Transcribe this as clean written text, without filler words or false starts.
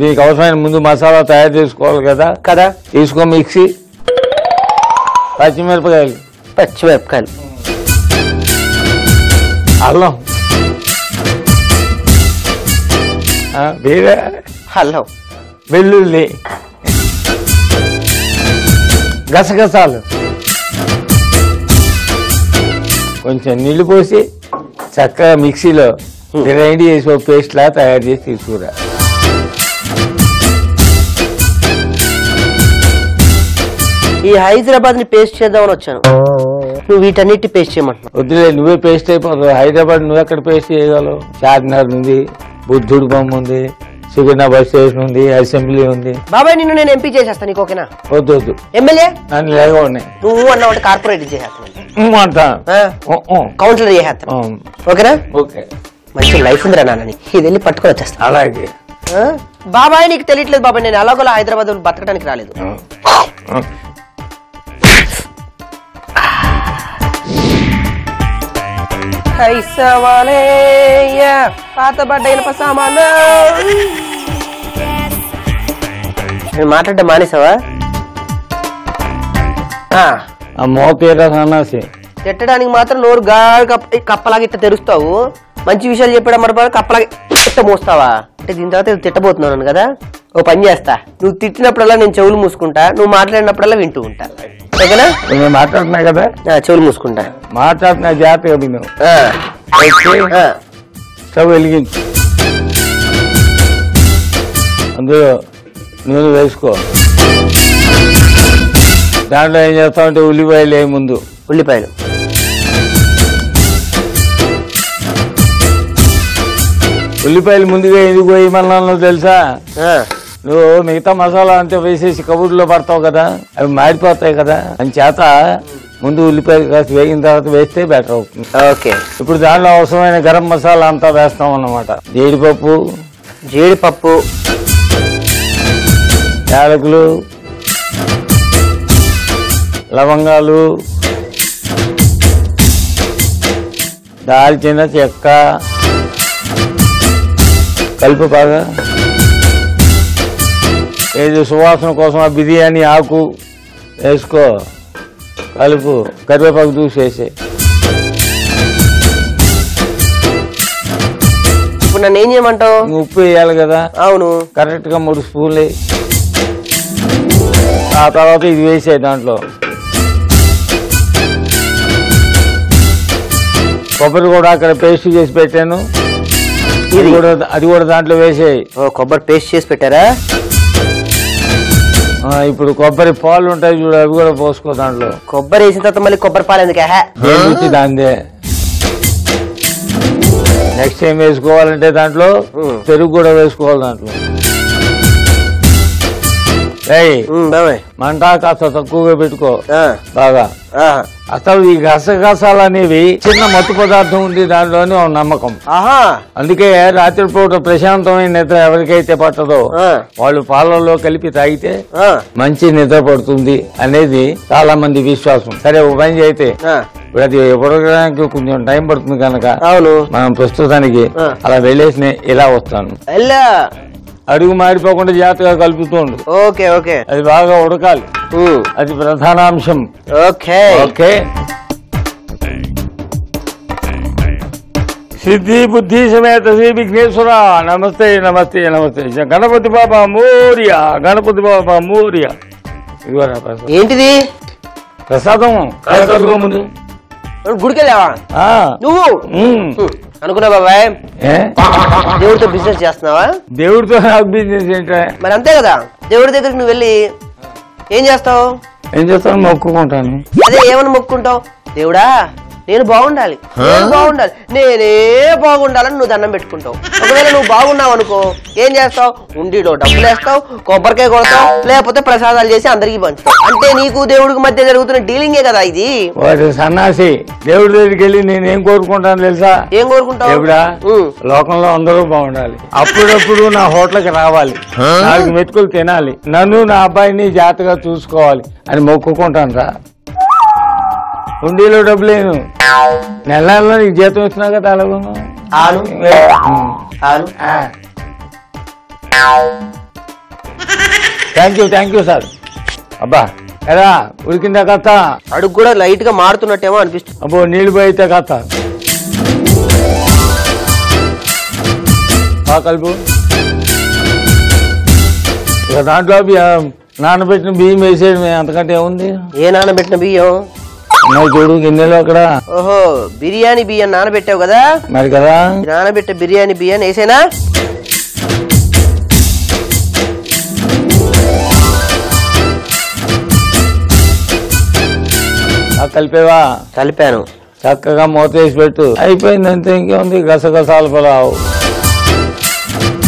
దీనికి అవసరమైన ముందు మసాలా తయారు చేసుకోవాలి కదా తీసుకో మిక్సీ పచ్చిమిరపకాయలు అల్లం వెల్లుల్లి గసగసాలు కొంచెం నీళ్లు పోసి చక్కగా మిక్సీలో గ్రైండ్ చేసి ఒక పేస్ట్ లా తయారు చేసి తీసుకురా. ఈ హైదరాబాద్ ని పేస్ట్ చేద్దామని వచ్చాను, నువ్వు వీటన్నిటి పేస్ట్ చేయమంటున్నావు. వద్దులే, నువ్వే పేస్ట్ అయిపోతావు. హైదరాబాద్ నువ్వు ఎక్కడ పేస్ట్ చేయగలవు? చార్మినార్ ఉంది, బుద్ధుడి బొమ్మ ఉంది, సికింద్రాబాద్ స్టేషన్ ఉంది, అసెంబ్లీ ఉంది. బాబాయ్ నిన్ను నేను ఎంపీ చేసేస్తాను, నీకు ఓకేనా? వద్దు ఎమ్మెల్యే నన్ను లేకపోయి నువ్వు అన్నావు కార్పొరేట్ చేసేస్తాను, కౌన్సిలర్ చేసేస్తాను, ఓకేనా? ఓకే, మంచి లైఫ్ ఉందిరా నాన్న, ఇది వెళ్ళి పట్టుకొని వచ్చేస్తా. అలాగే బాబాయ్ నీకు తెలియట్లేదు బాబాయ్, నేను అలాగోలా హైదరాబాద్ బతకడానికి రాలేదు. పాత బడ్డ సామాను మాట్లాడటం మానేసావా? తిట్టడానికి మాత్రం నోరు గాడి కప్పలాగా ఇట్ట తెరుస్తావు, మంచి విషయాలు చెప్పడం మరి కప్పలాగా ఇట్ట మోస్తావా? అంటే దీని తర్వాత తిట్టబోతున్నాను కదా, ఓ పని చేస్తా, నువ్వు తిట్టినప్పుడల్లా నేను చెవులు మూసుకుంటా, నువ్వు మాట్లాడినప్పుడల్లా వింటూ ఉంటా, ఓకేనా? నేను మాట్లాడుతున్నా కదా, చెవులు మూసుకుంటా. మాట్లాడుతున్నా జాగ్రత్తగా విను. స్టవ్ వెలిగించు, అందులో నూనె వేసుకో. దాంట్లో ఏం చేస్తామంటే ఉల్లిపాయలు ఏ ముందు ఉల్లిపాయలు ముందుగా ఎందుకు వేయమన్నానో తెలుసా? నువ్వు మిగతా మసాలా అంతా వేసేసి కబుర్లో పడతావు కదా, అవి మాడిపోతాయి కదా, అని చేత ముందు ఉల్లిపాయలు కాస్త వేగిన తర్వాత వేస్తే బెటర్ అవుతుంది. ఓకే, ఇప్పుడు దాంట్లో అవసరమైన గరం మసాలా అంతా వేస్తాం అన్నమాట. జీడిపప్పు, యాలకులు, లవంగాలు, దాల్చిన చెక్క కలుపు బాగా. ఏది సువాసన కోసం ఆ బిర్యానీ ఆకు వేసుకో, కలుపు, కరివేపాకు చూసేసి. ఇప్పుడు నన్ను ఏం చేయమంటావు? ఉప్పు వేయాలి కదా. అవును, కరెక్ట్ గా 3 స్పూన్లు. ఆ తర్వాత ఇది వేసే దాంట్లో కొబ్బరి కూడా అక్కడ పేస్ట్ చేసి పెట్టాను, అది కూడా దాంట్లో వేసేయి. కొబ్బరి పేస్ట్ చేసి పెట్టారా? ఇప్పుడు కొబ్బరి పాలు ఉంటాయి చూడు, అవి కూడా పోసుకో దాంట్లో. కొబ్బరి వేసిన తర్వాత మళ్ళీ కొబ్బరి పాలు ఎందుకు? దాందే. నెక్స్ట్ ఏం వేసుకోవాలంటే దాంట్లో పెరుగు కూడా వేసుకోవాలి దాంట్లో. మంట కాస్త తక్కువగా పెట్టుకో బాగా. అసలు ఈ గసగసాలు అనేవి చిన్న మత్తు పదార్థం ఉంది దాంట్లోనే ఒక నమ్మకం. అందుకే రాత్రిపూట ప్రశాంతమైన నిద్ర ఎవరికైతే పట్టదో వాళ్ళు పాలల్లో కలిపి తాగితే మంచి నిద్ర పడుతుంది అనేది చాలా మంది విశ్వాసం. సరే ఒక పని అయితే ఇప్పుడు అది ఉడకడానికి కొంచెం టైం పడుతుంది కనుక మనం ప్రస్తుతానికి అలా వెళ్ళేసి ఇలా వస్తాను. అడుగు మారిపోకుండా జాగ్రత్తగా కలుపుతుండు. ఓకే ఓకే, అది బాగా ఉడకాలి, అది ప్రధానాంశం. Okay okay. సిద్ధి బుద్ధి సమేత శ్రీ విఘ్నేశ్వర నమస్తే నమస్తే నమస్తే. గణపతి బాబా మోరియా, గణపతి బాబా మోరియా. ఏంటిది? ప్రసాదం. ముందు గుడికెళ్ళావా నువ్వు? అనుకున్నా బాబాయ్, దేవుడితో బిజినెస్ చేస్తున్నావా? దేవుడితో నాకు బిజినెస్ ఏంటా? మరి అంతే కదా, దేవుడి దగ్గరికి నువ్వు వెళ్ళి ఏం చేస్తావు? మొక్కుకుంటాను. అదే ఏమని మొక్కుకుంటావు? దేవుడా నేను బాగుండాలి, నేనే బాగుండాలని నువ్వు దండం పెట్టుకుంటావు. ఒకవేళ నువ్వు బాగున్నావు అనుకో ఏం చేస్తావు? ఉండిలో డబ్బులు వేస్తావు, కొబ్బరికాయ కొడతావు, లేకపోతే ప్రసాదాలు చేసి అందరికి పంచుతావు. అంటే నీకు దేవుడికి మధ్య జరుగుతున్న డీలింగే కదా ఇది. సన్నాసి దేవుడి దగ్గరికి వెళ్ళి నేనేం కోరుకుంటాను తెలుసా? ఏం కోరుకుంటావు? దేవుడా లోకంలో అందరూ బాగుండాలి, అప్పుడప్పుడు నా హోటల్కి రావాలి, 4 మెతుకులు తినాలి, నన్ను నా అబ్బాయిని జాగ్రత్తగా చూసుకోవాలి అని మొక్కుకుంటాను రా. ఉండిలో డబ్బులేను, నెలలో నీకు జీతం ఇస్తున్నా కదా. అలాగే థ్యాంక్ యూ సార్. అబ్బా ఎలా ఉడికిందా కథ? అడుగు కూడా లైట్ గా మారుతున్నట్టేమో అనిపిస్తుంది. అబ్బో నీళ్ళు పోయితే కథ కలుపు. ఇక దాంట్లో నానబెట్టిన బియ్యం వేసేయడమే, అంతకంటే ఏముంది? ఏ నానబెట్టిన బియ్యం? చూడు గిన్నెలో అక్కడ. ఓహో బిర్యానీ బియ్యం నానబెట్టావు కదా మరి కదా. నానబెట్టే బిర్యానీ బియ్యాన్ని వేసేనా? కలిపేవా? కలిపాను. చక్కగా మూత వేసి పెట్టు. అయిపోయింది అంతే, ఇంకేముంది? గసగసాల పులావ్.